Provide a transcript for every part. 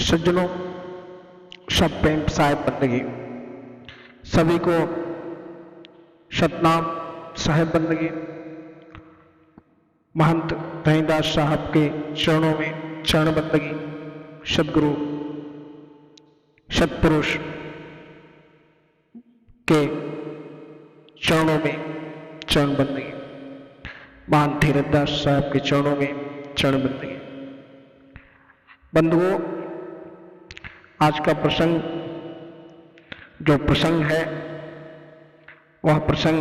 सज्जनों, सब पेंट साहेब बंदगी, सभी को सतनाम साहेब बंदगी। महंत रहीदास साहब के चरणों में चरण बंदगी, सदगुरु सतपुरुष के चरणों में चरण बंदगी, महंत धीरजदास साहब के चरणों में चरण बंदगी। बंधुओं, आज का प्रसंग जो प्रसंग है वह प्रसंग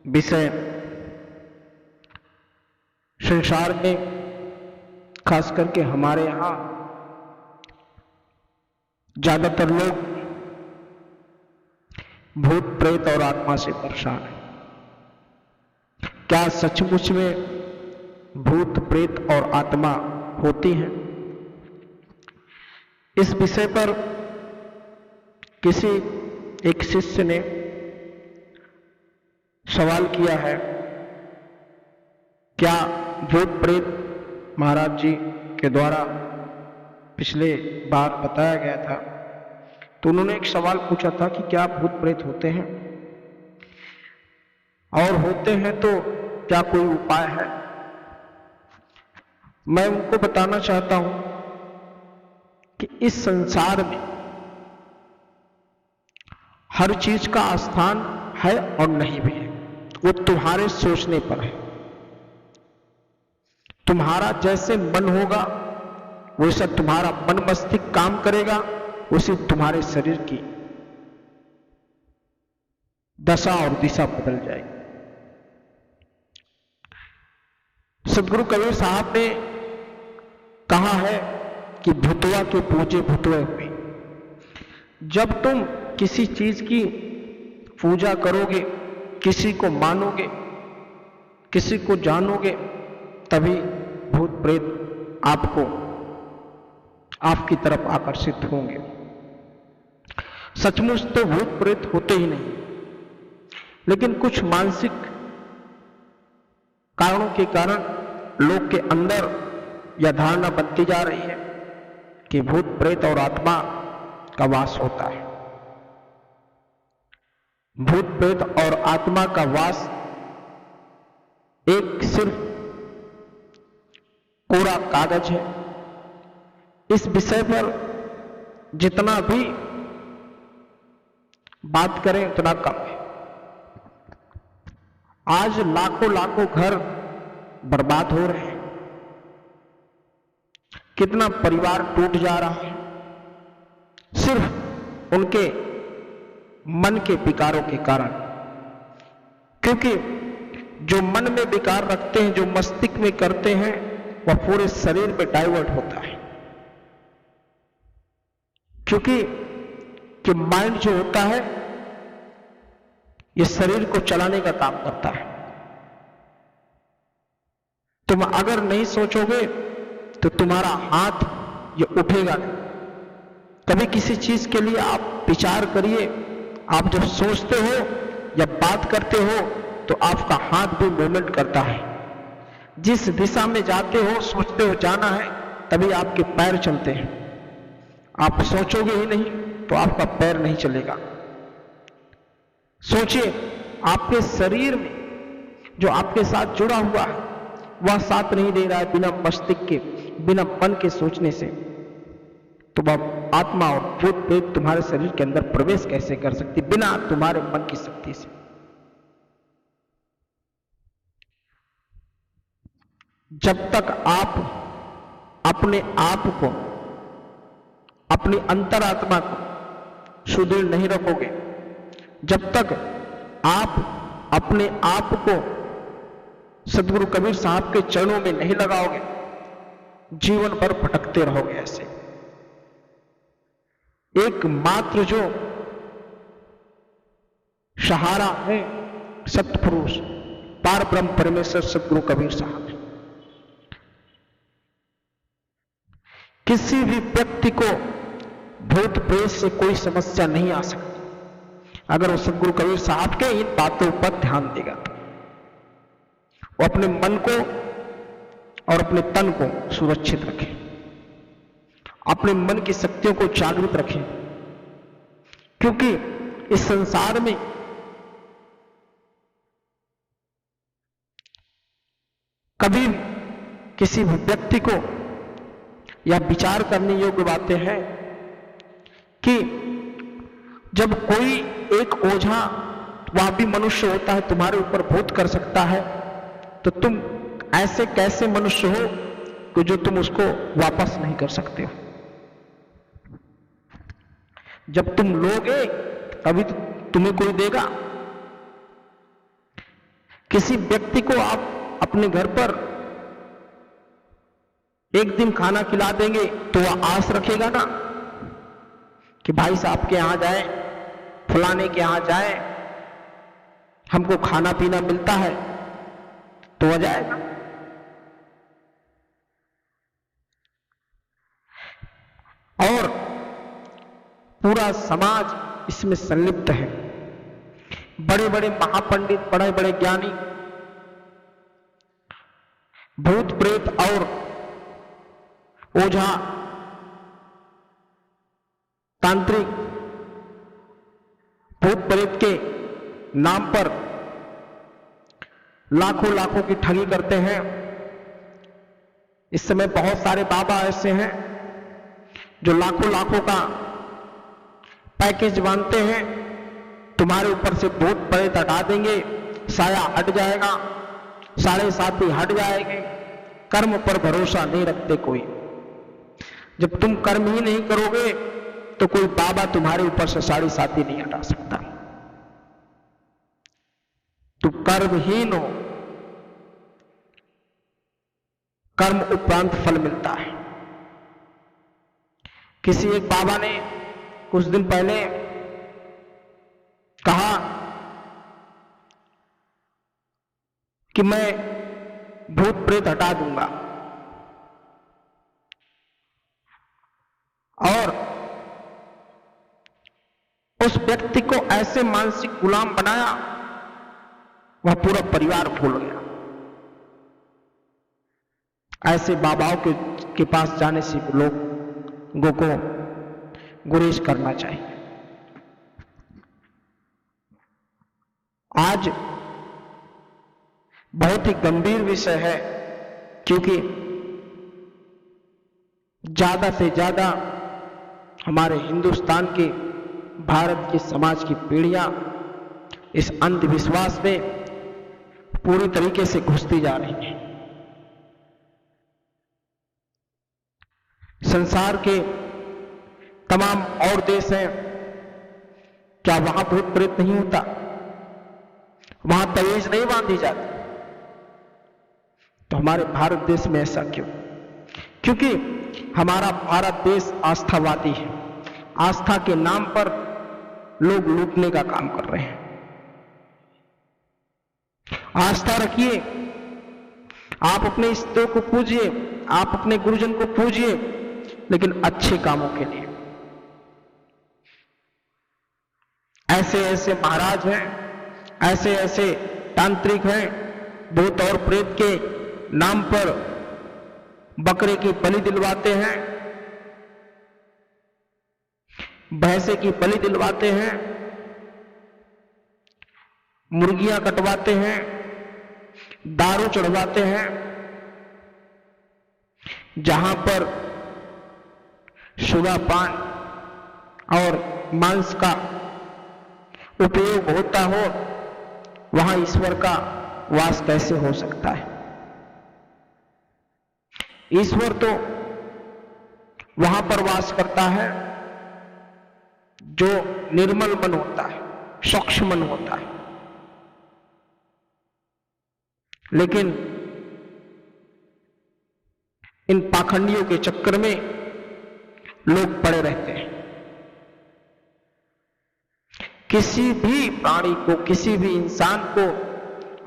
विषय संसार में खास करके हमारे यहाँ ज्यादातर लोग भूत प्रेत और आत्मा से परेशान हैं। क्या सचमुच में भूत प्रेत और आत्मा होती हैं? इस विषय पर किसी एक शिष्य ने सवाल किया है, क्या भूत प्रेत महाराज जी के द्वारा पिछले बार बताया गया था, तो उन्होंने एक सवाल पूछा था कि क्या भूत प्रेत होते हैं, और होते हैं तो क्या कोई उपाय है? मैं उनको बताना चाहता हूं कि इस संसार में हर चीज का स्थान है और नहीं भी है, वो तुम्हारे सोचने पर है। तुम्हारा जैसे मन होगा वैसा तुम्हारा मन मस्तिष्क काम करेगा, उसी तुम्हारे शरीर की दशा और दिशा बदल जाएगी। सदगुरु कबीर साहब ने कहा है कि भूतवा के पूजे भूतवे हुए। जब तुम किसी चीज की पूजा करोगे, किसी को मानोगे, किसी को जानोगे, तभी भूत प्रेत आपकी तरफ आकर्षित होंगे। सचमुच तो भूत प्रेत होते ही नहीं, लेकिन कुछ मानसिक कारणों के कारण लोग के अंदर यह धारणा बनती जा रही है कि भूत प्रेत और आत्मा का वास होता है। भूत प्रेत और आत्मा का वास एक सिर्फ कोरा कागज है। इस विषय पर जितना भी बात करें उतना कम है। आज लाखों लाखों घर बर्बाद हो रहे हैं, कितना परिवार टूट जा रहा है, सिर्फ उनके मन के विकारों के कारण। क्योंकि जो मन में विकार रखते हैं, जो मस्तिष्क में करते हैं, वह पूरे शरीर में डाइवर्ट होता है। क्योंकि कि माइंड जो होता है ये शरीर को चलाने का काम करता है। तुम अगर नहीं सोचोगे तो तुम्हारा हाथ ये उठेगा नहीं। कभी किसी चीज के लिए आप विचार करिए, आप जब सोचते हो या बात करते हो तो आपका हाथ भी मूवमेंट करता है। जिस दिशा में जाते हो, सोचते हो जाना है, तभी आपके पैर चलते हैं। आप सोचोगे ही नहीं तो आपका पैर नहीं चलेगा। सोचिए, आपके शरीर में जो आपके साथ जुड़ा हुआ है वह साथ नहीं दे रहा है बिना मस्तिष्क के, बिना मन के सोचने से, तो वह आत्मा और भूत प्रेत तुम्हारे शरीर के अंदर प्रवेश कैसे कर सकती बिना तुम्हारे मन की शक्ति से? जब तक आप अपने आप को, अपनी अंतरात्मा को सुदृढ़ नहीं रखोगे, जब तक आप अपने आप को सदगुरु कबीर साहब के चरणों में नहीं लगाओगे, जीवन भर भटकते रहोगे। ऐसे एकमात्र जो सहारा है सतपुरुष पार ब्रह्म परमेश्वर सदगुरु कबीर साहब है। किसी भी व्यक्ति को भूत प्रेत से कोई समस्या नहीं आ सकती अगर वो सदगुरु कबीर साहब के इन बातों पर ध्यान देगा। वो अपने मन को और अपने तन को सुरक्षित रखे। अपने मन की शक्तियों को जागृत रखें, क्योंकि इस संसार में कभी किसी भी व्यक्ति को यह विचार करने योग्य बातें हैं कि जब कोई एक ओझा, वह भी मनुष्य होता है, तुम्हारे ऊपर भूत कर सकता है, तो तुम ऐसे कैसे मनुष्य हो कि जो तुम उसको वापस नहीं कर सकते हो। जब तुम लोगे तभी तो तुम्हें कोई देगा। किसी व्यक्ति को आप अपने घर पर एक दिन खाना खिला देंगे तो वह आस रखेगा ना कि भाई साहब के यहां जाए, फलाने के यहां जाए, हमको खाना पीना मिलता है, तो वह जाएगा। और पूरा समाज इसमें संलिप्त है। बड़े बड़े महापंडित, बड़े बड़े ज्ञानी भूत प्रेत और ओझा, तांत्रिक, भूत प्रेत के नाम पर लाखों लाखों की ठगी करते हैं। इस समय बहुत सारे बाबा ऐसे हैं जो लाखों लाखों का पैकेज बांधते हैं, तुम्हारे ऊपर से भूत प्रेत हटा देंगे, साया हट जाएगा, साढ़े साथी हट जाएंगे। कर्म पर भरोसा नहीं रखते कोई। जब तुम कर्म ही नहीं करोगे तो कोई बाबा तुम्हारे ऊपर से साढ़े साथी नहीं हटा सकता। तू कर्महीन हो, कर्म उपरांत फल मिलता है। किसी एक बाबा ने कुछ दिन पहले कहा कि मैं भूत प्रेत हटा दूंगा, और उस व्यक्ति को ऐसे मानसिक गुलाम बनाया, वह पूरा परिवार भूल गया। ऐसे बाबाओं के पास जाने से लोगों को गुरेज करना चाहिए। आज बहुत ही गंभीर विषय है, क्योंकि ज्यादा से ज्यादा हमारे हिंदुस्तान के, भारत के समाज की पीढ़ियां इस अंधविश्वास में पूरी तरीके से घुसती जा रही हैं। संसार के तमाम और देश हैं, क्या वहां भूत प्रेत नहीं होता? वहां तवीज नहीं बांधी जाती? तो हमारे भारत देश में ऐसा क्यों? क्योंकि हमारा भारत देश आस्थावादी है। आस्था के नाम पर लोग लूटने का काम कर रहे हैं। आस्था रखिए, आप अपने इष्टों को पूजिए, आप अपने गुरुजन को पूजिए, लेकिन अच्छे कामों के लिए। ऐसे ऐसे महाराज हैं, ऐसे ऐसे तांत्रिक हैं, भूत और प्रेत के नाम पर बकरे की बलि दिलवाते हैं, भैंसे की बलि दिलवाते हैं, मुर्गियां कटवाते हैं, दारू चढ़वाते हैं। जहां पर सुरापान और मांस का उपयोग होता हो, वहां ईश्वर का वास कैसे हो सकता है? ईश्वर तो वहां पर वास करता है जो निर्मल मन होता है, स्वच्छ मन होता है। लेकिन इन पाखंडियों के चक्कर में लोग पड़े रहते हैं। किसी भी प्राणी को, किसी भी इंसान को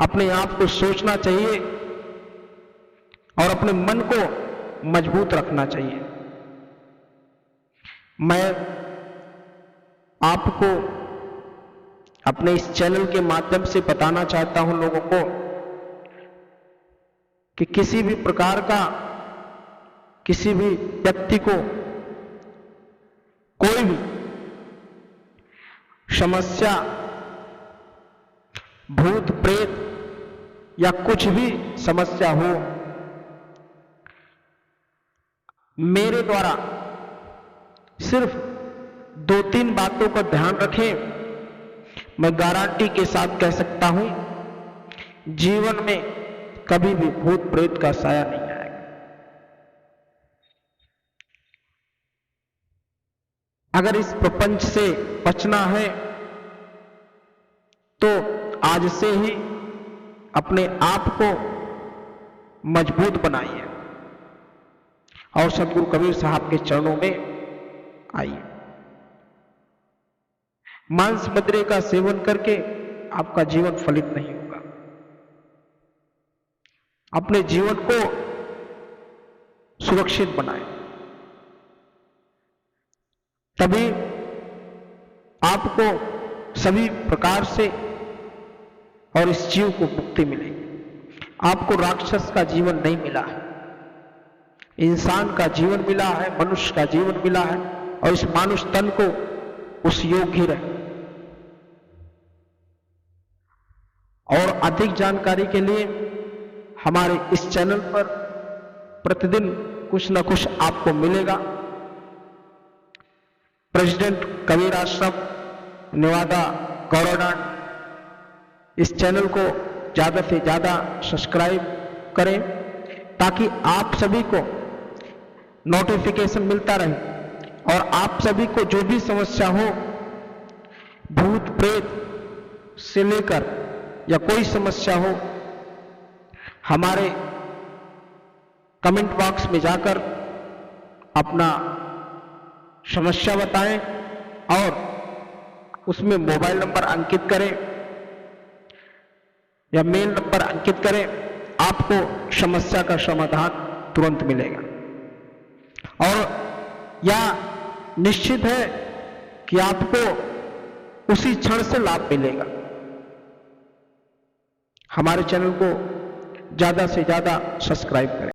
अपने आप को सोचना चाहिए और अपने मन को मजबूत रखना चाहिए। मैं आपको अपने इस चैनल के माध्यम से बताना चाहता हूं लोगों को कि किसी भी प्रकार का, किसी भी व्यक्ति को कोई भी समस्या, भूत प्रेत या कुछ भी समस्या हो, मेरे द्वारा सिर्फ 2-3 बातों का ध्यान रखें, मैं गारंटी के साथ कह सकता हूं, जीवन में कभी भी भूत प्रेत का साया नहीं आएगा। अगर इस प्रपंच से बचना है तो आज से ही अपने आप को मजबूत बनाइए और सदगुरु कबीर साहब के चरणों में आइए। मांस मदिरे का सेवन करके आपका जीवन फलित नहीं होगा। अपने जीवन को सुरक्षित बनाएं, तभी आपको सभी प्रकार से और इस जीव को मुक्ति मिलेगी। आपको राक्षस का जीवन नहीं मिला है, इंसान का जीवन मिला है, मनुष्य का जीवन मिला है, और इस मानुष तन को उस योग्य रहे। और अधिक जानकारी के लिए हमारे इस चैनल पर प्रतिदिन कुछ न कुछ आपको मिलेगा। प्रेसिडेंट कबीर आश्रम, नेवादा, कोरोनाड, इस चैनल को ज्यादा से ज्यादा सब्सक्राइब करें ताकि आप सभी को नोटिफिकेशन मिलता रहे और आप सभी को जो भी समस्या हो, भूत प्रेत से लेकर या कोई समस्या हो, हमारे कमेंट बॉक्स में जाकर अपना समस्या बताएं और उसमें मोबाइल नंबर अंकित करें या मेल नंबर अंकित करें। आपको समस्या का समाधान तुरंत मिलेगा और यह निश्चित है कि आपको उसी क्षण से लाभ मिलेगा। हमारे चैनल को ज्यादा से ज्यादा सब्सक्राइब करें।